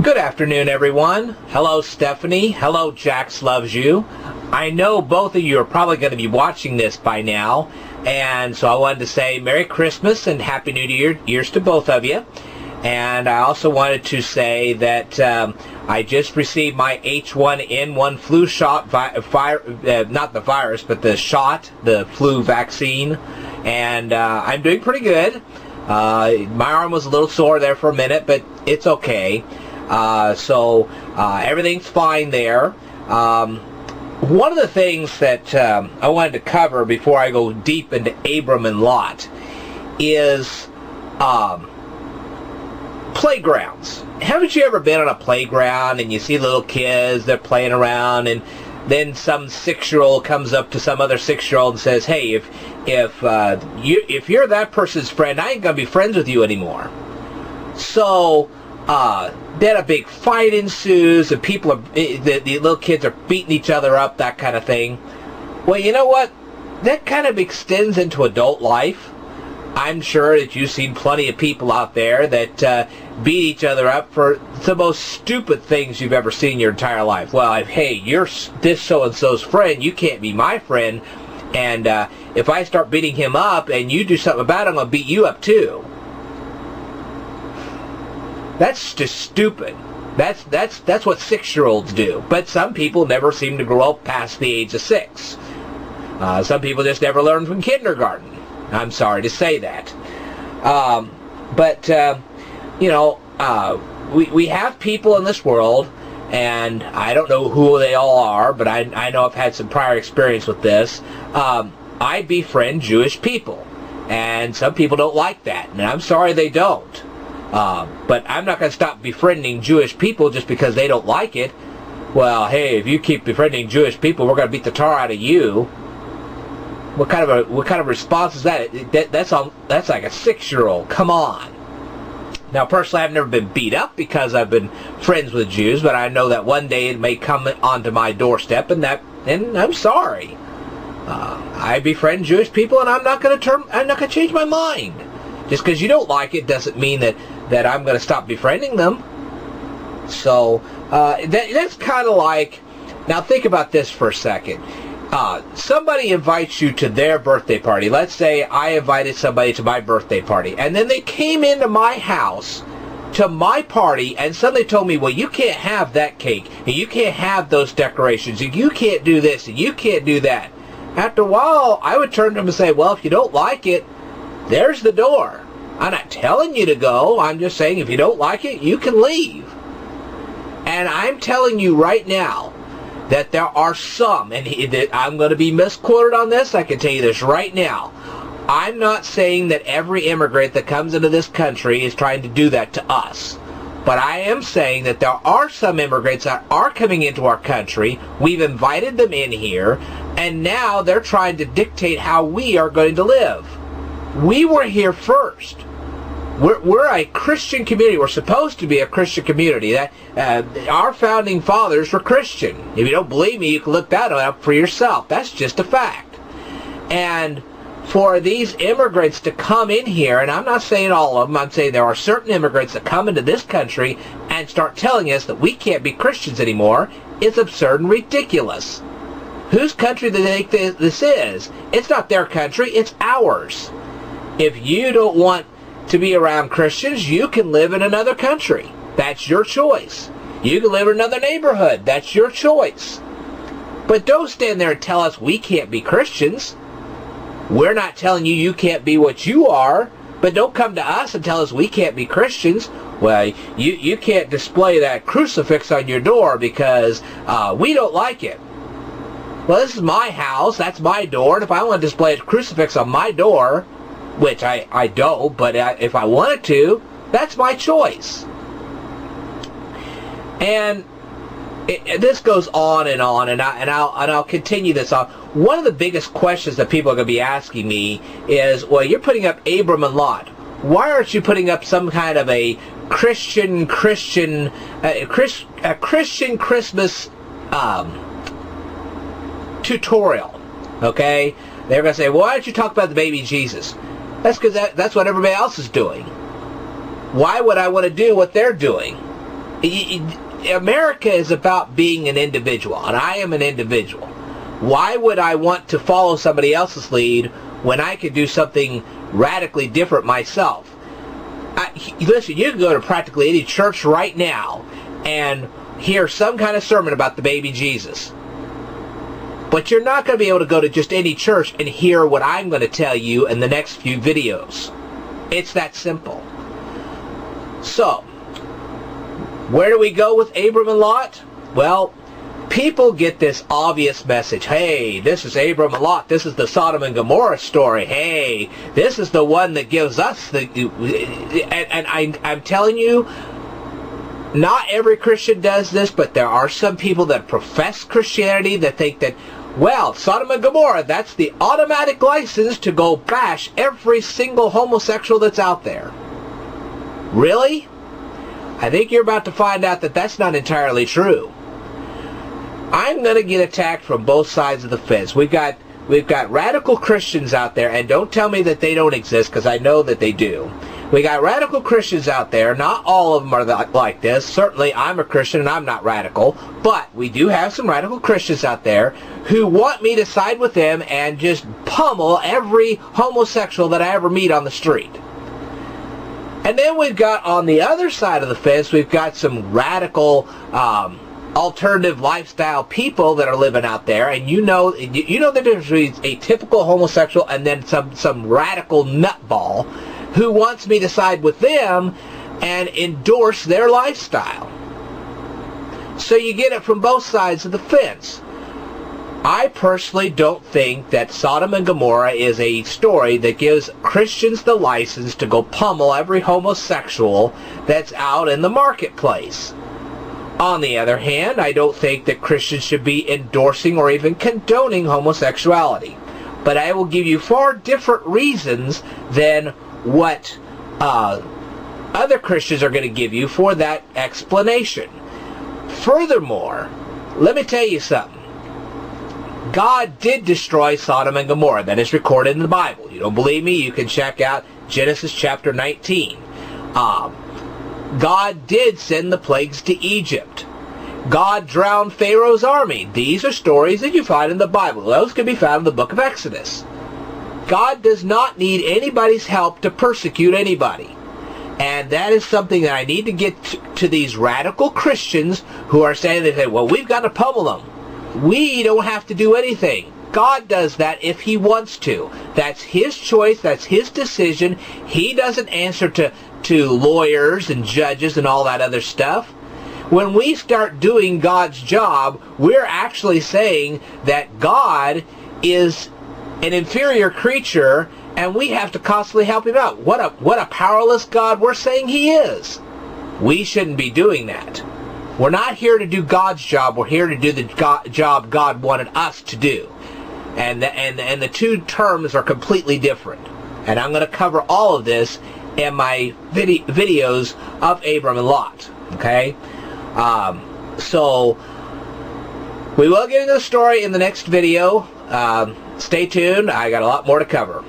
Good afternoon, everyone. Hello, Stephanie. Hello, Jax Loves You. I know both of you are probably going to be watching this by now, and so I wanted to say Merry Christmas and Happy New Year's to both of you. And I also wanted to say that I just received my H1N1 flu shot, not the virus, but the shot, the flu vaccine, and I'm doing pretty good. My arm was a little sore there for a minute, but it's okay. So everything's fine there. One of the things that I wanted to cover before I go deep into Abram and Lot is playgrounds. Haven't you ever been on a playground and you see little kids, they're playing around, and then some 6-year-old comes up to some other 6-year-old and says, "Hey, if you're that person's friend, I ain't gonna be friends with you anymore." So then a big fight ensues, and the little kids are beating each other up, that kind of thing. Well, you know what? That kind of extends into adult life. I'm sure that you've seen plenty of people out there that beat each other up for the most stupid things you've ever seen in your entire life. Well, hey, you're this so-and-so's friend, you can't be my friend, and if I start beating him up and you do something about it, I'm going to beat you up too. That's just stupid. That's what 6-year-olds do. But some people never seem to grow up past the age of 6. Some people just never learn from kindergarten. I'm sorry to say that. We have people in this world, and I don't know who they all are, but I know I've had some prior experience with this. I befriend Jewish people, and some people don't like that, and I'm sorry they don't. But I'm not going to stop befriending Jewish people just because they don't like it. Well, hey, if you keep befriending Jewish people, we're going to beat the tar out of you. What kind of response is that? That's like a 6-year-old. Come on. Now, personally, I've never been beat up because I've been friends with Jews, but I know that one day it may come onto my doorstep, and I'm sorry. I befriend Jewish people, and I'm not going to change my mind. Just because you don't like it doesn't mean that I'm going to stop befriending them. So that's kind of like, now think about this for a second. Somebody invites you to their birthday party. Let's say I invited somebody to my birthday party, and then they came into my house to my party and suddenly told me, well, you can't have that cake, and you can't have those decorations, and you can't do this, and you can't do that. After a while, I would turn to them and say, well, if you don't like it, there's the door. I'm not telling you to go. I'm just saying if you don't like it, you can leave. And I'm telling you right now that there are some, and I'm going to be misquoted on this, I can tell you this right now. I'm not saying that every immigrant that comes into this country is trying to do that to us. But I am saying that there are some immigrants that are coming into our country. We've invited them in here, and now they're trying to dictate how we are going to live. We were here first. We're a Christian community. We're supposed to be a Christian community. Our founding fathers were Christian. If you don't believe me, you can look that up for yourself. That's just a fact. And for these immigrants to come in here, and I'm not saying all of them, I'm saying there are certain immigrants that come into this country and start telling us that we can't be Christians anymore, it's absurd and ridiculous. Whose country do they think this is? It's not their country, it's ours. If you don't want to be around Christians, you can live in another country. That's your choice. You can live in another neighborhood. That's your choice. But don't stand there and tell us we can't be Christians. We're not telling you you can't be what you are, but don't come to us and tell us we can't be Christians. Well, you can't display that crucifix on your door because we don't like it. Well, this is my house. That's my door. And if I want to display a crucifix on my door, which I don't, but if I wanted to, that's my choice. And this goes on, and I'll continue this on. One of the biggest questions that people are going to be asking me is, well, you're putting up Abram and Lot. Why aren't you putting up some kind of a Christian Christmas tutorial? Okay, they're going to say, well, why don't you talk about the baby Jesus? That's because that's what everybody else is doing. Why would I want to do what they're doing? America is about being an individual, and I am an individual. Why would I want to follow somebody else's lead when I could do something radically different myself? Listen, you can go to practically any church right now and hear some kind of sermon about the baby Jesus. But you're not going to be able to go to just any church and hear what I'm going to tell you in the next few videos. It's that simple. So, where do we go with Abram and Lot? Well, people get this obvious message. Hey, this is Abram and Lot. This is the Sodom and Gomorrah story. Hey, this is the one that gives us the... And I'm telling you, not every Christian does this, but there are some people that profess Christianity that think that, well, Sodom and Gomorrah, that's the automatic license to go bash every single homosexual that's out there. Really? I think you're about to find out that that's not entirely true. I'm going to get attacked from both sides of the fence. We've got radical Christians out there, and don't tell me that they don't exist, because I know that they do. We got radical Christians out there. Not all of them are like this. Certainly, I'm a Christian and I'm not radical, but we do have some radical Christians out there who want me to side with them and just pummel every homosexual that I ever meet on the street. And then we've got, on the other side of the fence, we've got some radical alternative lifestyle people that are living out there, and you know the difference between a typical homosexual and then some radical nutball who wants me to side with them and endorse their lifestyle. So you get it from both sides of the fence. I personally don't think that Sodom and Gomorrah is a story that gives Christians the license to go pummel every homosexual that's out in the marketplace. On the other hand, I don't think that Christians should be endorsing or even condoning homosexuality. But I will give you far different reasons than what other Christians are going to give you for that explanation. Furthermore, let me tell you something. God did destroy Sodom and Gomorrah. That is recorded in the Bible. You don't believe me? You can check out Genesis chapter 19. God did send the plagues to Egypt. God drowned Pharaoh's army. These are stories that you find in the Bible. Those can be found in the book of Exodus. God does not need anybody's help to persecute anybody. And that is something that I need to get to these radical Christians who are saying, they say, well, we've got to pummel them. We don't have to do anything. God does that if He wants to. That's His choice. That's His decision. He doesn't answer to lawyers and judges and all that other stuff. When we start doing God's job, we're actually saying that God is an inferior creature and we have to constantly help Him out. What a powerless God we're saying He is. We shouldn't be doing that. We're not here to do God's job. We're here to do the job God wanted us to do. And the two terms are completely different. And I'm going to cover all of this in my videos of Abram and Lot. Okay? So, we will get into the story in the next video. Stay tuned. I got a lot more to cover.